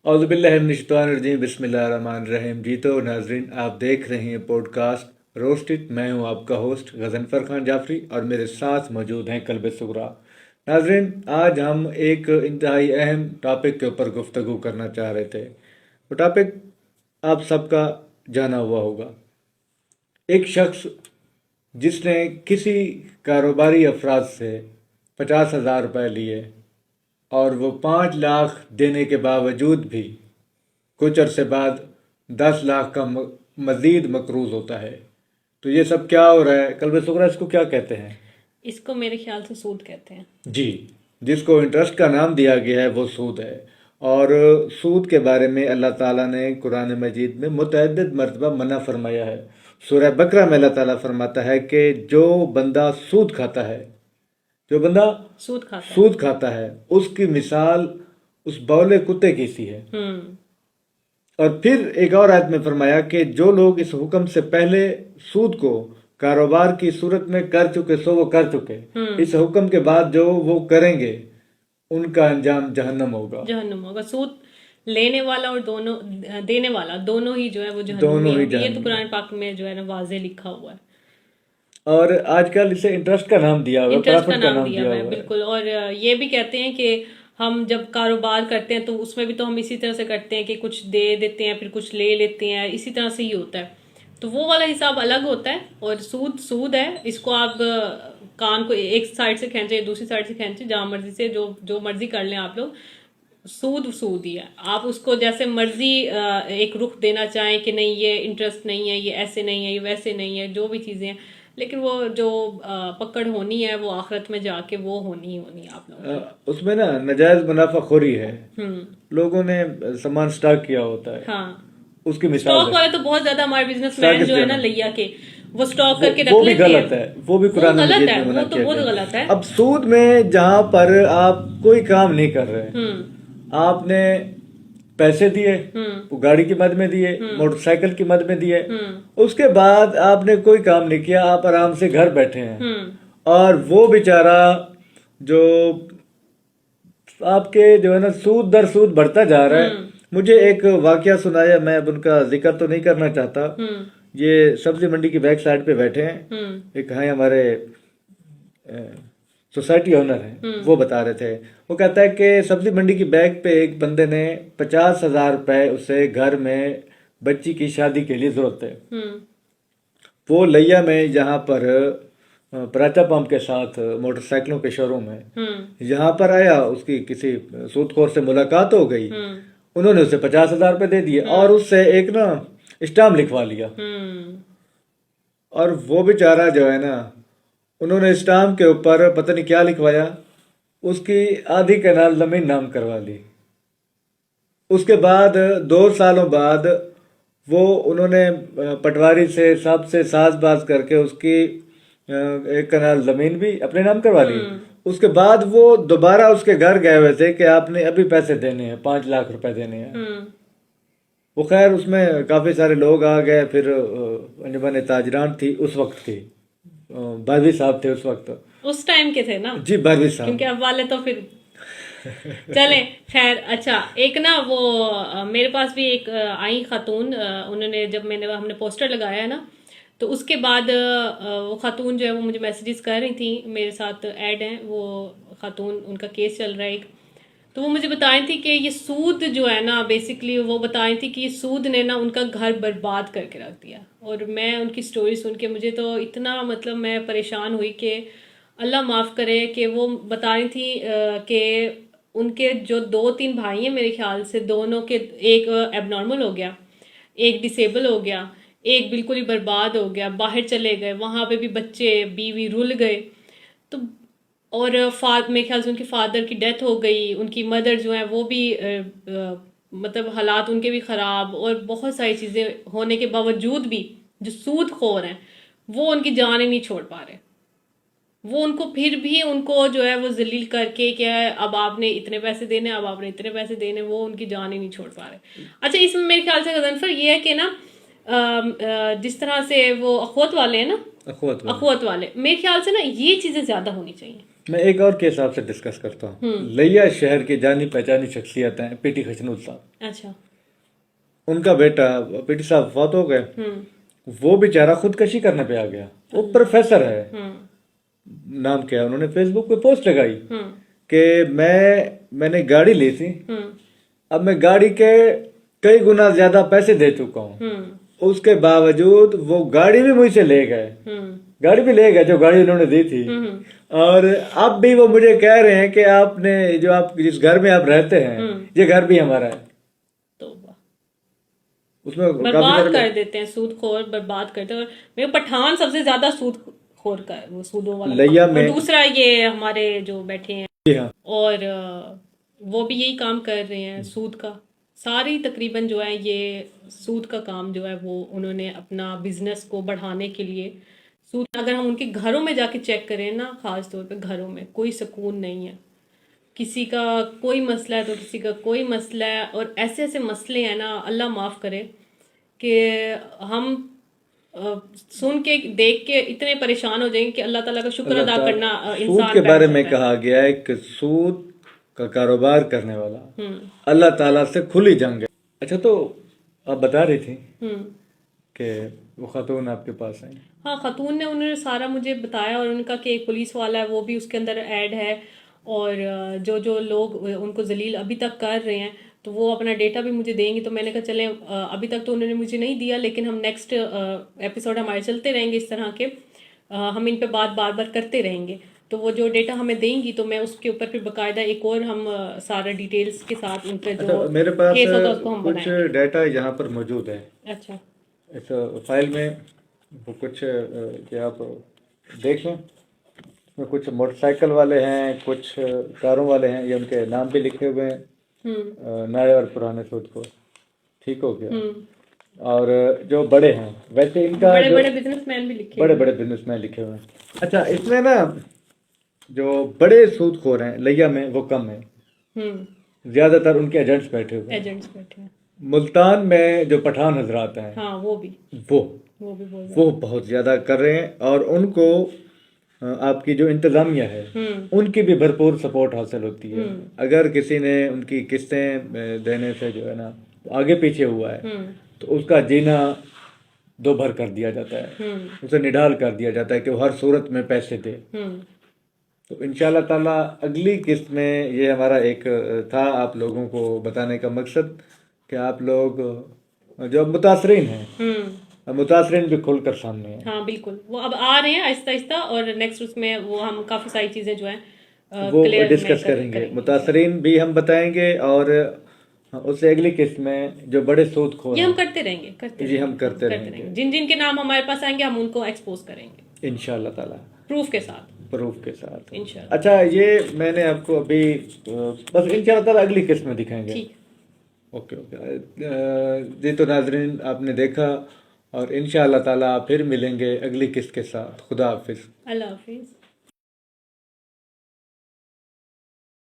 اعوذ باللہ من الشیطان الرجیم، بسم اللہ الرحمن الرحیم۔ جی تو ناظرین، آپ دیکھ رہے ہیں پوڈ کاسٹ روسٹڈ۔ میں ہوں آپ کا ہوسٹ غضنفر خان جعفری اور میرے ساتھ موجود ہیں کلب صغریٰ۔ ناظرین، آج ہم ایک انتہائی اہم ٹاپک کے اوپر گفتگو کرنا چاہ رہے تھے۔ وہ ٹاپک آپ سب کا جانا ہوا ہوگا۔ ایک شخص جس نے کسی کاروباری افراد سے 50,000 روپے لیے اور وہ 5 لاکھ دینے کے باوجود بھی کچھ عرصے بعد 10 لاکھ کا مزید مقروض ہوتا ہے، تو یہ سب کیا ہو رہا ہے؟ کلب صغریٰ اس کو کیا کہتے ہیں؟ اس کو میرے خیال سے سود کہتے ہیں۔ جی، جس کو انٹرسٹ کا نام دیا گیا ہے وہ سود ہے۔ اور سود کے بارے میں اللہ تعالیٰ نے قرآن مجید میں متعدد مرتبہ منع فرمایا ہے۔ سورہ بقرہ میں اللہ تعالیٰ فرماتا ہے کہ جو بندہ سود کھاتا ہے، جو بندہ سود کھاتا ہے اس کی مثال اس بولے کتے کی سی ہے۔ اور پھر ایک اور آیت میں فرمایا کہ جو لوگ اس حکم سے پہلے سود کو کاروبار کی صورت میں کر چکے سو وہ کر چکے، اس حکم کے بعد جو وہ کریں گے ان کا انجام جہنم ہوگا۔ سود لینے والا اور دونوں دینے والا دونوں ہی جو ہے وہ جہنم میں، یہ تو قرآن پاک میں جو ہے نا واضح لکھا ہوا ہے۔ اور آج کل اسے انٹرسٹ کا نام دیا ہوا ہے، پرافٹ کا نام دیا ہوا ہے، بالکل۔ اور یہ بھی کہتے ہیں کہ ہم جب کاروبار کرتے ہیں تو اس میں بھی تو ہم اسی طرح سے کرتے ہیں کہ کچھ دے دیتے ہیں پھر کچھ لے لیتے ہیں، اسی طرح سے ہی ہوتا ہے۔ تو وہ والا حساب الگ ہوتا ہے، اور سود ہے، اس کو آپ کان کو ایک سائڈ سے کھینچے دوسری سائڈ سے کھینچے، جہاں مرضی سے جو مرضی کر لیں آپ لوگ، سود ہی ہے۔ آپ اس کو جیسے مرضی ایک رخ دینا چاہیں کہ نہیں یہ انٹرسٹ نہیں ہے، یہ ایسے نہیں ہے، یہ ویسے نہیں ہے، جو بھی چیزیں ہیں، لیکن وہ جو پکڑ ہونی ہے وہ آخرت میں جا کے وہ ہونی ہے آپ لوگ۔ اس میں نا ناجائز منافع خوری ہے، لوگوں نے سامان سٹاک کیا ہوتا ہے۔ ہاں، اس کی مثال سٹاک والے تو بہت زیادہ ہمارے بزنس مین جو ہے نا لیا کے وہ سٹاک کر کے رکھ لیتے ہیں، وہ بھی غلط ہے، وہ بھی قرآن مجید میں منع کیا گیا ہے۔ اب سود میں جہاں پر آپ کوئی کام نہیں کر رہے، آپ نے پیسے دیے، گاڑی کی مد میں دیے، موٹر سائیکل کی مد میں دیے، اس کے بعد آپ نے کوئی کام نہیں کیا، آپ آرام سے گھر بیٹھے ہیں، اور وہ بیچارہ جو آپ کے جو ہے نا سود در سود بڑھتا جا رہا ہے۔ مجھے ایک واقعہ سنایا، میں اب ان کا ذکر تو نہیں کرنا چاہتا۔ یہ سبزی منڈی کی بیک سائڈ پہ بیٹھے ہیں، ایک ہیں ہمارے سوسائٹی اونر ہیں، وہ بتا رہے تھے، وہ کہتا ہے کہ سبزی منڈی کی بیک پہ ایک بندے نے 50,000 روپے اسے گھر میں بچی کی شادی کے لیے ضرورت ہے۔ وہ لیا میں جہاں پر پراچا پمپ کے ساتھ موٹر سائیکلوں کے شو روم ہے، یہاں پر آیا، اس کی کسی سود خور سے ملاقات ہو گئی، انہوں نے اسے 50,000 روپے دے دیے اور اس سے ایک نا اسٹامپ لکھوا لیا، اور وہ بیچارہ جو ہے نا انہوں نے اسٹامپ کے اوپر پتہ نہیں کیا لکھوایا، اس کی آدھی کنال زمین نام کروا لی۔ اس کے بعد 2 سالوں بعد وہ انہوں نے پٹواری سے سب سے ساز باز کر کے اس کی 1 کنال زمین بھی اپنے نام کروا لی۔ اس کے بعد وہ دوبارہ اس کے گھر گئے ہوئے تھے کہ آپ نے ابھی پیسے دینے ہیں، 5 لاکھ روپے دینے ہیں۔ وہ خیر اس میں کافی سارے لوگ آ گئے، پھر انجمن تاجران تھی اس وقت کی، باروی صاحب تھے اس وقت، اس ٹائم کے تھے نا، جی باروی صاحب، کیونکہ اب والے تو پھر چلیں خیر۔ اچھا، ایک نا وہ میرے پاس بھی ایک آئی خاتون، انہوں نے جب ہم نے پوسٹر لگایا ہے نا، تو اس کے بعد وہ خاتون جو ہے وہ مجھے میسیجز کر رہی تھیں، میرے ساتھ ایڈ ہیں وہ خاتون، ان کا کیس چل رہا ہے ایک، تو وہ مجھے بتائیں تھی کہ یہ سود جو ہے نا، بیسکلی وہ بتائیں تھی کہ یہ سود نے نا ان کا گھر برباد کر کے رکھ دیا۔ اور میں ان کی سٹوری سن کے مجھے تو اتنا مطلب میں پریشان ہوئی کہ اللہ معاف کرے، کہ وہ بتا رہی تھی کہ ان کے جو 2-3 بھائی ہیں میرے خیال سے، دونوں کے ایک ایب نارمل ہو گیا، ایک ڈسیبل ہو گیا، ایک بالکل ہی برباد ہو گیا، باہر چلے گئے، وہاں پہ بھی بچے بیوی رل گئے، تو اور میرے خیال سے ان کے فادر کی ڈیتھ ہو گئی، ان کی مدر جو ہیں وہ بھی مطلب حالات ان کے بھی خراب، اور بہت ساری چیزیں ہونے کے باوجود بھی جو سود خور ہیں وہ ان کی جان ہی نہیں چھوڑ پا رہے، وہ ان کو پھر بھی ان کو جو ہے وہ ذلیل کر کے کہ اب آپ نے اتنے پیسے دینے، اب آپ نے اتنے پیسے دینے، وہ ان کی جان ہی نہیں چھوڑ پا رہے۔ اچھا، اس میں میرے خیال سے غضنفر یہ ہے کہ نا جس طرح سے وہ اخوت والے ہیں نا، اخوت والے، میرے خیال سے نا یہ چیزیں زیادہ ہونی چاہیے۔ میں ایک اور کیس آپ سے ڈسکس کرتا ہوں. لیا شہر کی جانی پہچانی شخصیت ہیں پی ٹی خشنود صاحب. اچھا. ان کا بیٹا پی ٹی صاحب فوت ہو گئے. وہ بیچارہ خودکشی کرنے پہ آ گیا. وہ پروفیسر ہے. نام کیا انہوں نے فیس بک پہ پوسٹ لگائی کہ میں نے گاڑی لی تھی, اب میں گاڑی کے کئی گنا زیادہ پیسے دے چکا ہوں, اس کے باوجود وہ گاڑی بھی مجھ سے لے گئے. گاڑی بھی لے گئے جو گاڑی انہوں نے دی تھی, اور اب بھی وہ مجھے کہہ رہے ہیں کہ آپ نے جو آپ جس گھر میں آپ رہتے ہیں یہ گھر بھی ہمارا ہے. اس میں برباد کر دیتے ہیں, سود خور برباد کرتے ہیں. میرے پٹھان سب سے زیادہ سود خور کا ہے, وہ سودوں والا. لیا میں دوسرا یہ ہمارے جو بیٹھے ہیں اور وہ بھی یہی کام کر رہے ہیں سود کا. ساری تقریباً جو ہے یہ سود کا کام جو ہے وہ انہوں نے اپنا بزنس کو بڑھانے کے لیے سود. اگر ہم ان کے گھروں میں جا کے چیک کریں نا, خاص طور پہ گھروں میں کوئی سکون نہیں ہے. کسی کا کوئی مسئلہ ہے تو کسی کا کوئی مسئلہ ہے, اور ایسے ایسے مسئلے ہیں نا, اللہ معاف کرے, کہ ہم سن کے دیکھ کے اتنے پریشان ہو جائیں گے کہ اللہ تعالیٰ کا شکر ادا کرنا انسان. سود کے بارے میں کہا گیا ہے کہ سود کا کاروبار کرنے والا اللہ تعالیٰ سے کھلی جنگ ہے. اچھا, تو آپ بتا رہی تھی کہ وہ خاتون آپ کے پاس آئی. ہاں, خاتون نے, انہوں نے سارا مجھے بتایا, اور ان کا کہ ایک پولیس والا ہے وہ بھی اس کے اندر ایڈ ہے, اور جو لوگ ان کو ذلیل ابھی تک کر رہے ہیں تو وہ اپنا ڈیٹا بھی مجھے دیں گی. تو میں نے کہا چلیں, ابھی تک تو انہوں نے مجھے نہیں دیا, لیکن ہم نیکسٹ ایپیسوڈ ہمارے چلتے رہیں گے اس طرح کے, ہم ان پہ بات بار بار کرتے رہیں گے. تو وہ جو ڈیٹا ہمیں دیں گی تو میں اس کے اوپر پھر باقاعدہ ایک اور ہم سارا ڈیٹیلز کے ساتھ ان پہ جو میرے پاس کیس ہوگا اس کو ہم کچھ ڈیٹا یہاں پر موجود ہے. اچھا, اس فائل میں وہ کچھ کہ آپ دیکھیں, اس میں کچھ موٹر سائیکل والے ہیں, کچھ کاروں والے ہیں, یہ ان کے نام بھی لکھے ہوئے ہیں, نئے اور پرانے سود کو. ٹھیک ہو گیا. اور جو بڑے ہیں ویسے ان کا بڑے بڑے بزنس مین بھی لکھے, بڑے بزنس مین لکھے ہوئے ہیں. اچھا, اس میں نا جو بڑے سود خور ہیں لیا میں وہ کم ہیں, زیادہ تر ان کے ایجنٹس بیٹھے ہوئے ہیں. ملتان میں جو پٹھان حضرات ہیں ہاں وہ بھی بہت زیادہ کر رہے ہیں, اور ان کو آپ کی جو انتظامیہ ہے ان کی بھی بھرپور سپورٹ حاصل ہوتی ہے. اگر کسی نے ان کی قسطیں دینے سے جو ہے نا آگے پیچھے ہوا ہے تو اس کا جینا دو بھر کر دیا جاتا ہے, اسے نڈال کر دیا جاتا ہے کہ وہ ہر صورت میں پیسے دے. تو انشاءاللہ تعالیٰ اگلی قسط میں یہ ہمارا ایک تھا آپ لوگوں کو بتانے کا مقصد کہ آپ لوگ جو متاثرین ہیں, متاثرین بھی کھل کر سامنے ہیں. ہاں بالکل, وہ اب آ رہے ہیں آہستہ آہستہ, اور نیکسٹ اس میں وہ ہم کافی ساری چیزیں جو ہیں وہ ڈسکس کریں گے. متاثرین بھی ہم بتائیں گے, اور اس سے اگلی قسط میں جو بڑے سود خور یہ ہم کرتے رہیں گے. جی ہم کرتے رہیں گے. جن کے نام ہمارے پاس آئیں گے ہم ان کو ایکسپوز کریں گے انشاءاللہ تعالیٰ, پروف کے ساتھ. انشاءاللہ. اچھا, یہ میں نے آپ کو ابھی بس انشاءاللہ تعالیٰ اگلی قسط میں دکھائیں گے. اوکے. جی تو ناظرین, آپ نے دیکھا, اور انشاءاللہ تعالیٰ پھر ملیں گے اگلی قسط کے ساتھ. خدا حافظ. اللہ حافظ.